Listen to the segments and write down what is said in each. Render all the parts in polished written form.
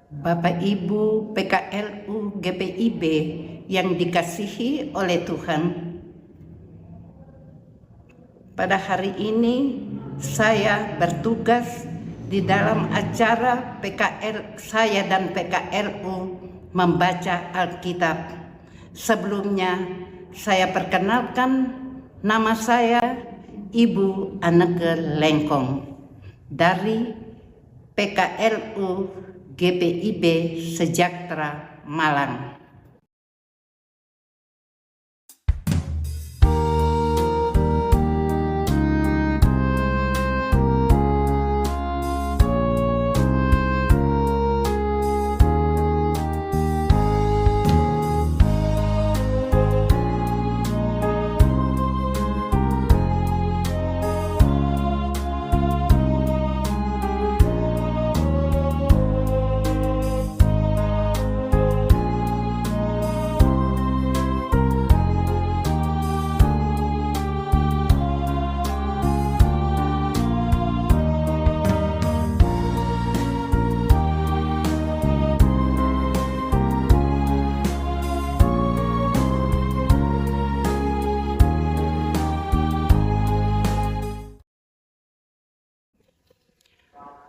Bapak Ibu PKLU GPIB yang dikasihi oleh Tuhan, pada hari ini saya bertugas di dalam acara saya dan PKLU membaca Alkitab. Sebelumnya saya perkenalkan, nama saya Ibu Anneke Lengkong dari PKLU GPIB Sejahtera Malang.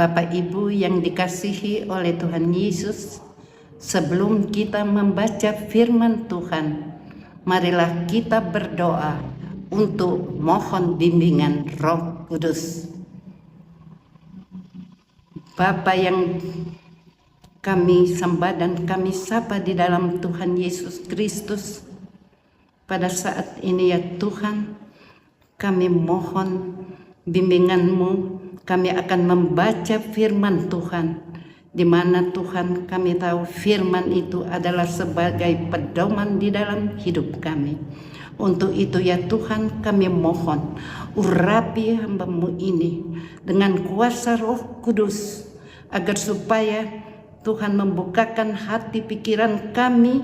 Bapak Ibu yang dikasihi oleh Tuhan Yesus, sebelum kita membaca firman Tuhan, marilah kita berdoa untuk mohon bimbingan Roh Kudus. Bapa yang kami sembah dan kami sapa di dalam Tuhan Yesus Kristus, pada saat ini ya Tuhan, kami mohon bimbingan-Mu. Kami akan membaca firman Tuhan, di mana Tuhan kami tahu firman itu adalah sebagai pedoman di dalam hidup kami. Untuk itu ya Tuhan, kami mohon urapi hamba-Mu ini dengan kuasa Roh Kudus, agar supaya Tuhan membukakan hati pikiran kami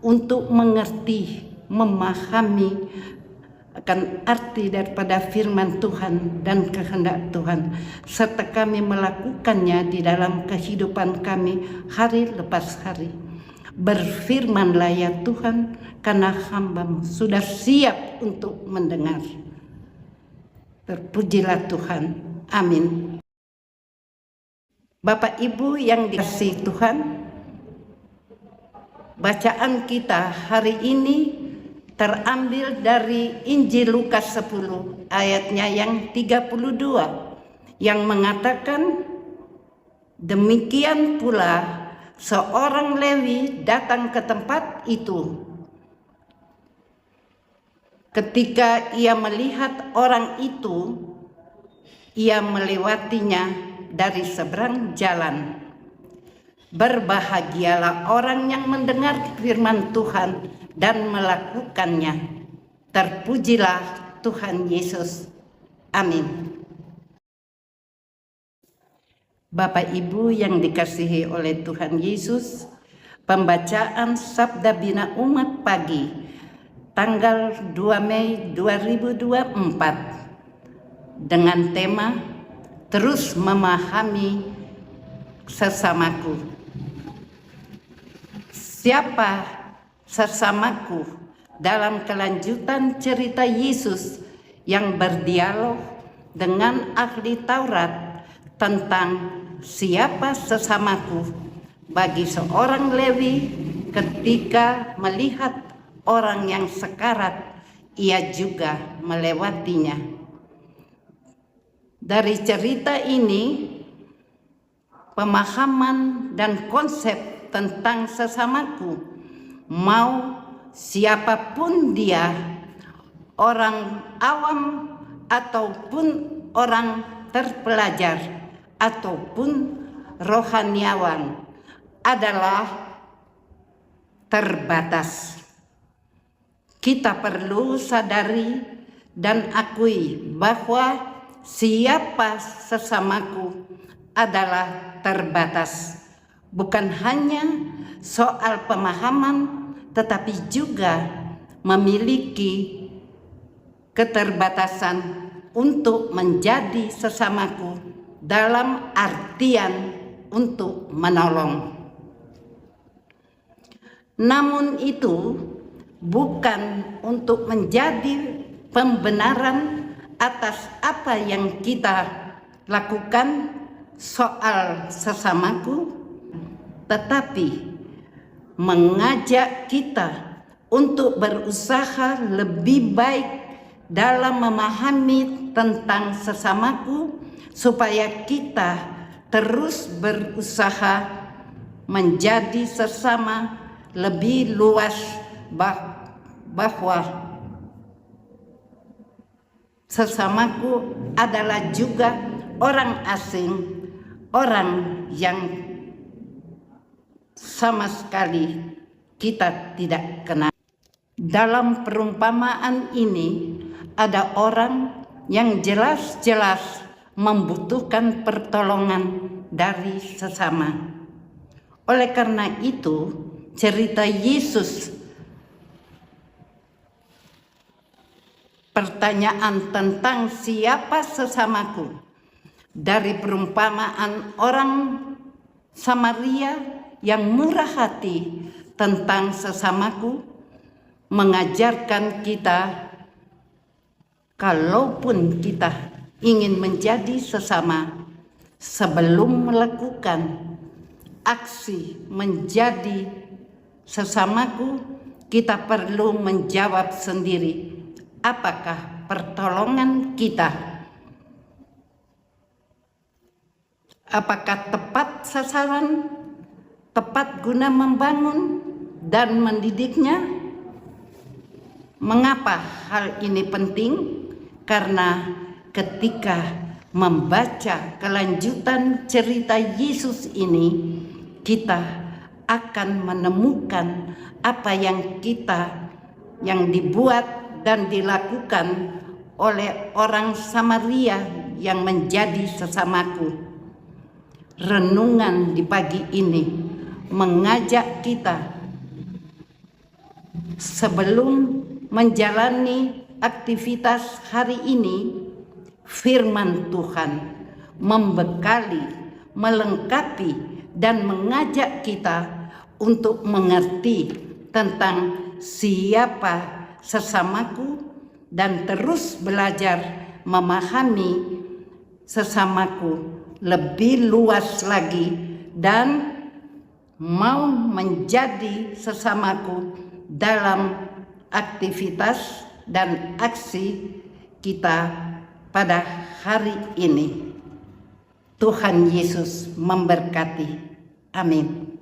untuk mengerti, memahami akan arti daripada firman Tuhan dan kehendak Tuhan, serta kami melakukannya di dalam kehidupan kami hari lepas hari. Berfirmanlah ya Tuhan, karena hamba-Mu sudah siap untuk mendengar. Terpujilah Tuhan. Amin. Bapak Ibu yang dikasihi Tuhan, bacaan kita hari ini terambil dari Injil Lukas 10 ayatnya yang 32 yang mengatakan, demikian pula seorang Lewi datang ke tempat itu. Ketika ia melihat orang itu, ia melewatinya dari seberang jalan. Berbahagialah orang yang mendengar firman Tuhan dan melakukannya. Terpujilah Tuhan Yesus. Amin. Bapak Ibu yang dikasihi oleh Tuhan Yesus, pembacaan Sabda Bina Umat pagi tanggal 2 Mei 2024 dengan tema terus memahami sesamaku. Siapa sesamaku dalam kelanjutan cerita Yesus yang berdialog dengan ahli Taurat tentang siapa sesamaku bagi seorang Lewi ketika melihat orang yang sekarat, ia juga melewatinya. Dari cerita ini, pemahaman dan konsep tentang sesamaku, mau siapapun dia, orang awam ataupun orang terpelajar ataupun rohaniawan, adalah terbatas. Kita perlu sadari dan akui bahwa siapa sesamaku adalah terbatas. Bukan hanya soal pemahaman, tetapi juga memiliki keterbatasan untuk menjadi sesamaku dalam artian untuk menolong. Namun itu bukan untuk menjadi pembenaran atas apa yang kita lakukan soal sesamaku, tetapi mengajak kita untuk berusaha lebih baik dalam memahami tentang sesamaku, supaya kita terus berusaha menjadi sesama lebih luas, bahwa sesamaku adalah juga orang asing, orang yang sama sekali kita tidak kenal. Dalam perumpamaan ini ada orang yang jelas-jelas membutuhkan pertolongan dari sesama. Oleh karena itu, cerita Yesus, pertanyaan tentang siapa sesamaku, dari perumpamaan orang Samaria yang murah hati tentang sesamaku, mengajarkan kita, kalaupun kita ingin menjadi sesama, sebelum melakukan aksi menjadi sesamaku, kita perlu menjawab sendiri, apakah pertolongan kita, apakah tepat sasaran, tepat guna membangun dan mendidiknya. Mengapa hal ini penting? Karena ketika membaca kelanjutan cerita Yesus ini, kita akan menemukan apa yang dibuat dan dilakukan oleh orang Samaria yang menjadi sesamaku. Renungan di pagi ini mengajak kita, sebelum menjalani aktivitas hari ini, firman Tuhan membekali, melengkapi, dan mengajak kita untuk mengerti tentang siapa sesamaku dan terus belajar memahami sesamaku lebih luas lagi, dan mau menjadi sesamaku dalam aktivitas dan aksi kita pada hari ini. Tuhan Yesus memberkati. Amin.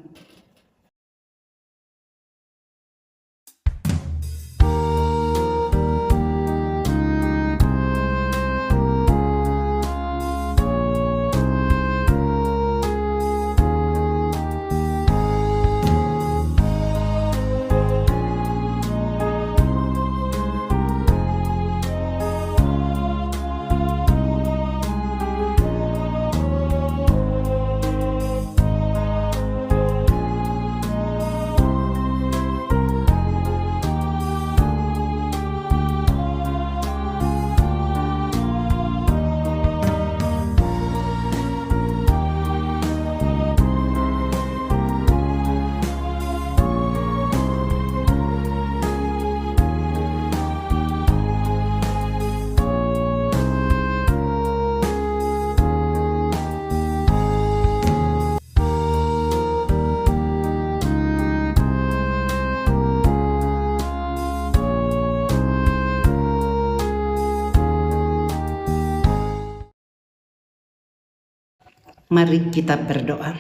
Mari kita berdoa.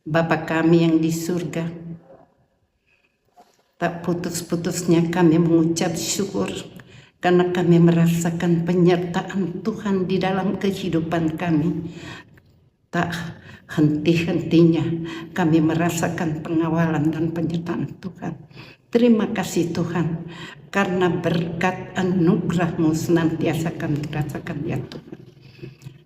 Bapa kami yang di surga, tak putus-putusnya kami mengucap syukur karena kami merasakan penyertaan Tuhan di dalam kehidupan kami. Tak henti-hentinya kami merasakan pengawalan dan penyertaan Tuhan. Terima kasih Tuhan, karena berkat anugerah-Mu senantiasa kami rasakan ya Tuhan.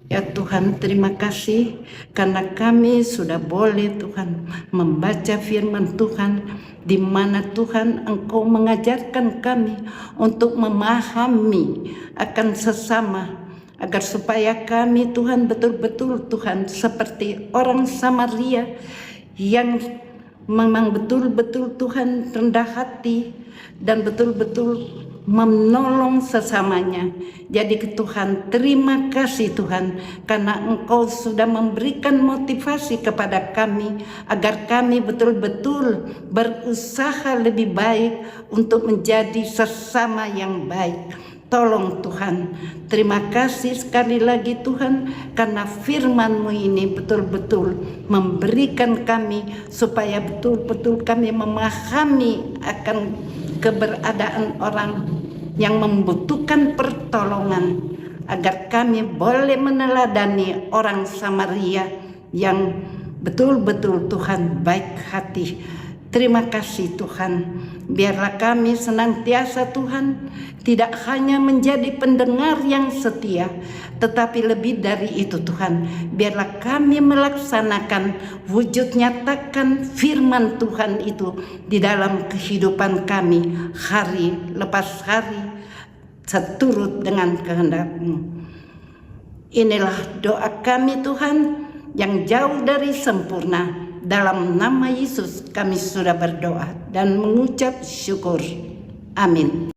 Ya Tuhan, terima kasih karena kami sudah boleh Tuhan membaca firman Tuhan, di mana Tuhan Engkau mengajarkan kami untuk memahami akan sesama, agar supaya kami Tuhan betul-betul Tuhan seperti orang Samaria yang memang betul-betul Tuhan rendah hati dan betul-betul menolong sesamanya. Jadi Tuhan, terima kasih Tuhan, karena Engkau sudah memberikan motivasi kepada kami agar kami betul-betul berusaha lebih baik untuk menjadi sesama yang baik. Tolong Tuhan, terima kasih sekali lagi Tuhan, karena firman-Mu ini betul-betul memberikan kami supaya betul-betul kami memahami akan keberadaan orang yang membutuhkan pertolongan, agar kami boleh meneladani orang Samaria yang betul-betul Tuhan baik hati. Terima kasih Tuhan, biarlah kami senantiasa Tuhan tidak hanya menjadi pendengar yang setia, tetapi lebih dari itu Tuhan, biarlah kami melaksanakan wujud nyatakan firman Tuhan itu di dalam kehidupan kami hari lepas hari seturut dengan kehendak-Mu. Inilah doa kami Tuhan yang jauh dari sempurna. Dalam nama Yesus kami sudah berdoa dan mengucap syukur. Amin.